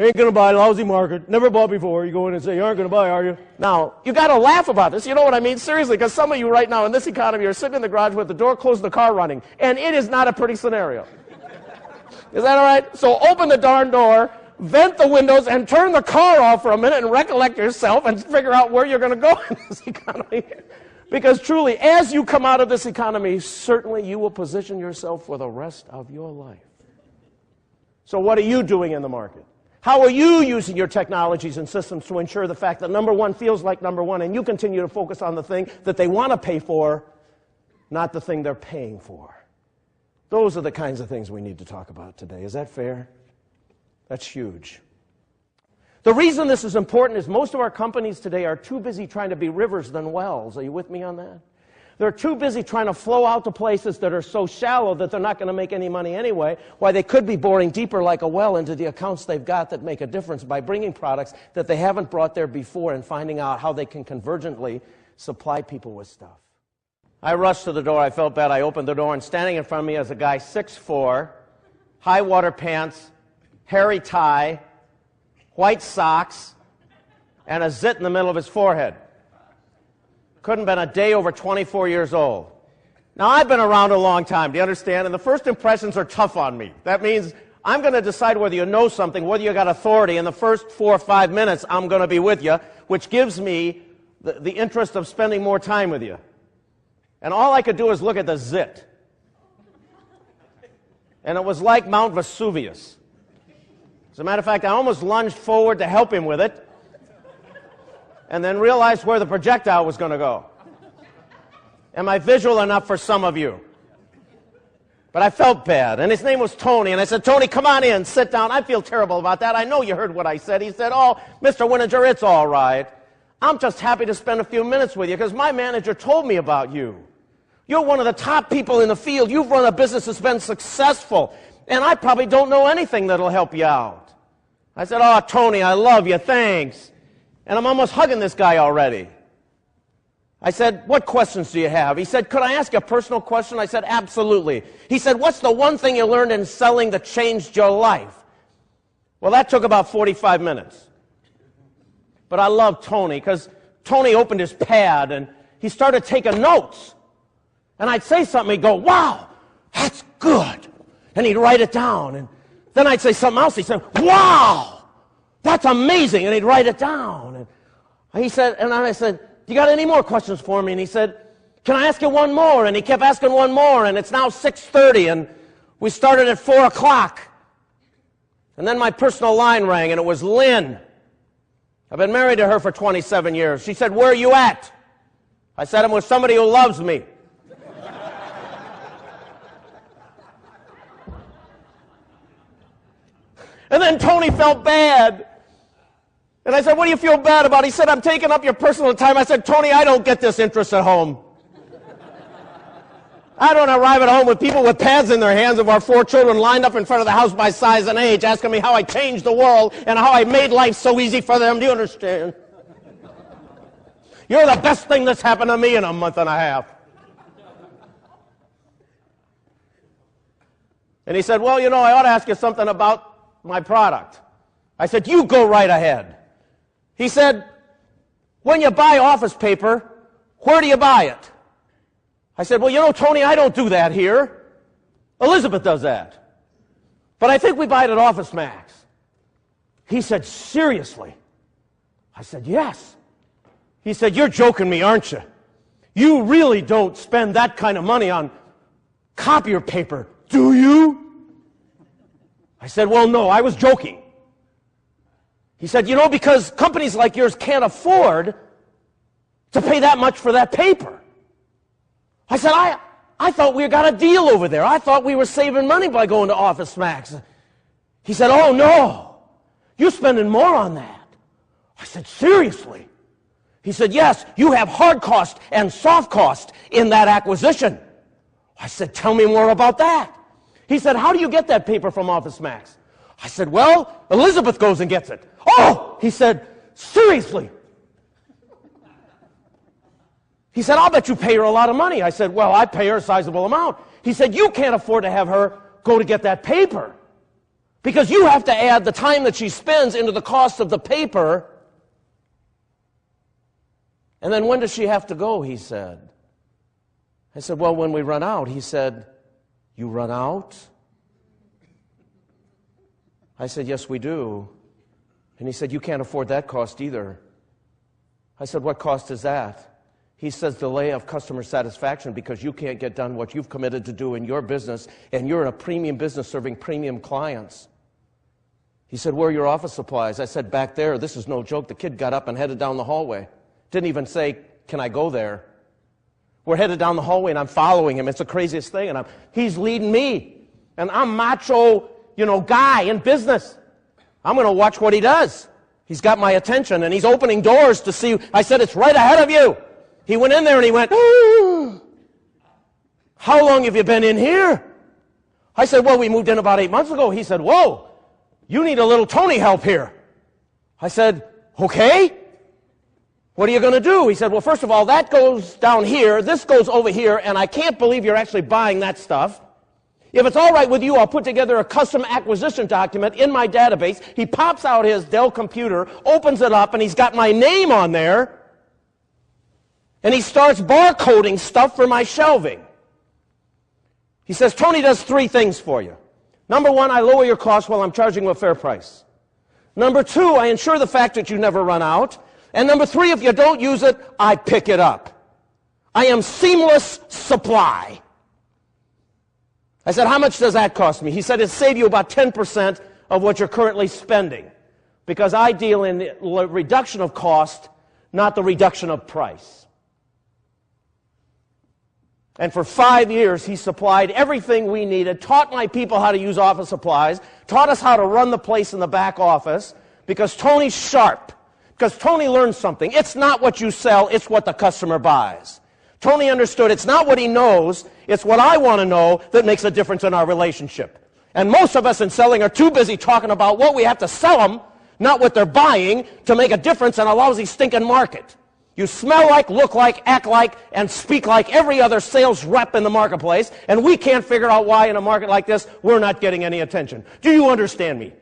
Ain't going to buy, lousy market, never bought before. You go in and say, you aren't going to buy, are you? Now, you got to laugh about this. You know what I mean? Seriously, because some of you right now in this economy are sitting in the garage with the door closed and the car running, and it is not a pretty scenario. Is that all right? So open the darn door, vent the windows, and turn the car off for a minute and recollect yourself and figure out where you're going to go in this economy. Because truly, as you come out of this economy, certainly you will position yourself for the rest of your life. So what are you doing in the market? How are you using your technologies and systems to ensure the fact that number one feels like number one and you continue to focus on the thing that they want to pay for, not the thing they're paying for? Those are the kinds of things we need to talk about today. Is that fair? That's huge. The reason this is important is most of our companies today are too busy trying to be rivers than wells. Are you with me on that? They're too busy trying to flow out to places that are so shallow that they're not going to make any money anyway, while they could be boring deeper like a well into the accounts they've got that make a difference by bringing products that they haven't brought there before and finding out how they can convergently supply people with stuff. I rushed to the door. I felt bad. I opened the door, and standing in front of me is a guy 6'4", high water pants, hairy tie, white socks, and a zit in the middle of his forehead. Couldn't have been a day over 24 years old. Now, I've been around a long time, do you understand? And the first impressions are tough on me. That means I'm going to decide whether you know something, whether you got authority. In the first 4 or 5 minutes, I'm going to be with you, which gives me the interest of spending more time with you. And all I could do is look at the zit. And it was like Mount Vesuvius. As a matter of fact, I almost lunged forward to help him with it, and then realized where the projectile was going to go. Am I visual enough for some of you? But I felt bad, and his name was Tony, and I said, Tony, come on in, sit down. I feel terrible about that. I know you heard what I said. He said, oh, Mr. Wininger, it's all right. I'm just happy to spend a few minutes with you because my manager told me about you. You're one of the top people in the field. You've run a business that's been successful, and I probably don't know anything that'll help you out. I said, oh, Tony, I love you, thanks. And I'm almost hugging this guy already. I said, what questions do you have? He said, could I ask you a personal question? I said, absolutely. He said, what's the one thing you learned in selling that changed your life? Well, that took about 45 minutes. But I love Tony because Tony opened his pad and he started taking notes. And I'd say something, he'd go, wow, that's good. And he'd write it down. And then I'd say something else. He said, wow, that's amazing. And he'd write it down. And he said, and I said, you got any more questions for me? And he said, can I ask you one more? And he kept asking one more. And it's now 6:30. And we started at 4 o'clock. And then my personal line rang, and it was Lynn. I've been married to her for 27 years. She said, where are you at? I said, I'm with somebody who loves me. And then Tony felt bad. And I said, what do you feel bad about? He said, I'm taking up your personal time. I said, Tony, I don't get this interest at home. I don't arrive at home with people with pads in their hands of our 4 children lined up in front of the house by size and age, asking me how I changed the world and how I made life so easy for them. Do you understand? You're the best thing that's happened to me in a month and a half. And he said, well, you know, I ought to ask you something about my product. I said, you go right ahead. He said, when you buy office paper, where do you buy it? I said, well, you know, Tony, I don't do that here. Elizabeth does that. But I think we buy it at Office Max. He said, seriously? I said, yes. He said, you're joking me, aren't you? You really don't spend that kind of money on copier paper, do you? I said, well, no, I was joking. He said, you know, because companies like yours can't afford to pay that much for that paper. I said, I thought we got a deal over there. I thought we were saving money by going to Office Max. He said, oh, no, you're spending more on that. I said, seriously? He said, yes, you have hard cost and soft cost in that acquisition. I said, tell me more about that. He said, how do you get that paper from Office Max? I said, well, Elizabeth goes and gets it. Oh, he said, seriously? He said, I'll bet you pay her a lot of money. I said, well, I pay her a sizable amount. He said, you can't afford to have her go to get that paper. Because you have to add the time that she spends into the cost of the paper. And then when does she have to go, he said. I said, well, when we run out. He said, you run out? I said, yes, we do. And he said, you can't afford that cost either. I said, what cost is that? He says, delay of customer satisfaction because you can't get done what you've committed to do in your business, and you're in a premium business serving premium clients. He said, where are your office supplies? I said, back there. This is no joke. The kid got up and headed down the hallway. Didn't even say, can I go there? We're headed down the hallway, and I'm following him. It's the craziest thing, and he's leading me. And I'm macho, guy in business. I'm going to watch what he does. He's got my attention, and he's opening doors to see. I said, it's right ahead of you. He went in there, and he went, ooh. How long have you been in here? I said, well, we moved in about 8 months ago. He said, whoa, you need a little Tony help here. I said, okay. What are you going to do? He said, well, first of all, that goes down here, this goes over here, and I can't believe you're actually buying that stuff. If it's all right with you, I'll put together a custom acquisition document in my database. He pops out his Dell computer, opens it up, and he's got my name on there. And he starts barcoding stuff for my shelving. He says, Tony does 3 things for you. Number 1, I lower your cost while I'm charging you a fair price. Number 2, I ensure the fact that you never run out. And number 3, if you don't use it, I pick it up. I am seamless supply. I said, how much does that cost me? He said, it'll save you about 10% of what you're currently spending, because I deal in the reduction of cost, not the reduction of price. And for 5 years, he supplied everything we needed, taught my people how to use office supplies, taught us how to run the place in the back office, because Tony's sharp. Because Tony learned something. It's not what you sell, it's what the customer buys. Tony understood it's not what he knows, it's what I want to know that makes a difference in our relationship. And most of us in selling are too busy talking about what we have to sell them, not what they're buying, to make a difference in a lousy stinking market. You smell like, look like, act like, and speak like every other sales rep in the marketplace, and we can't figure out why in a market like this we're not getting any attention. Do you understand me?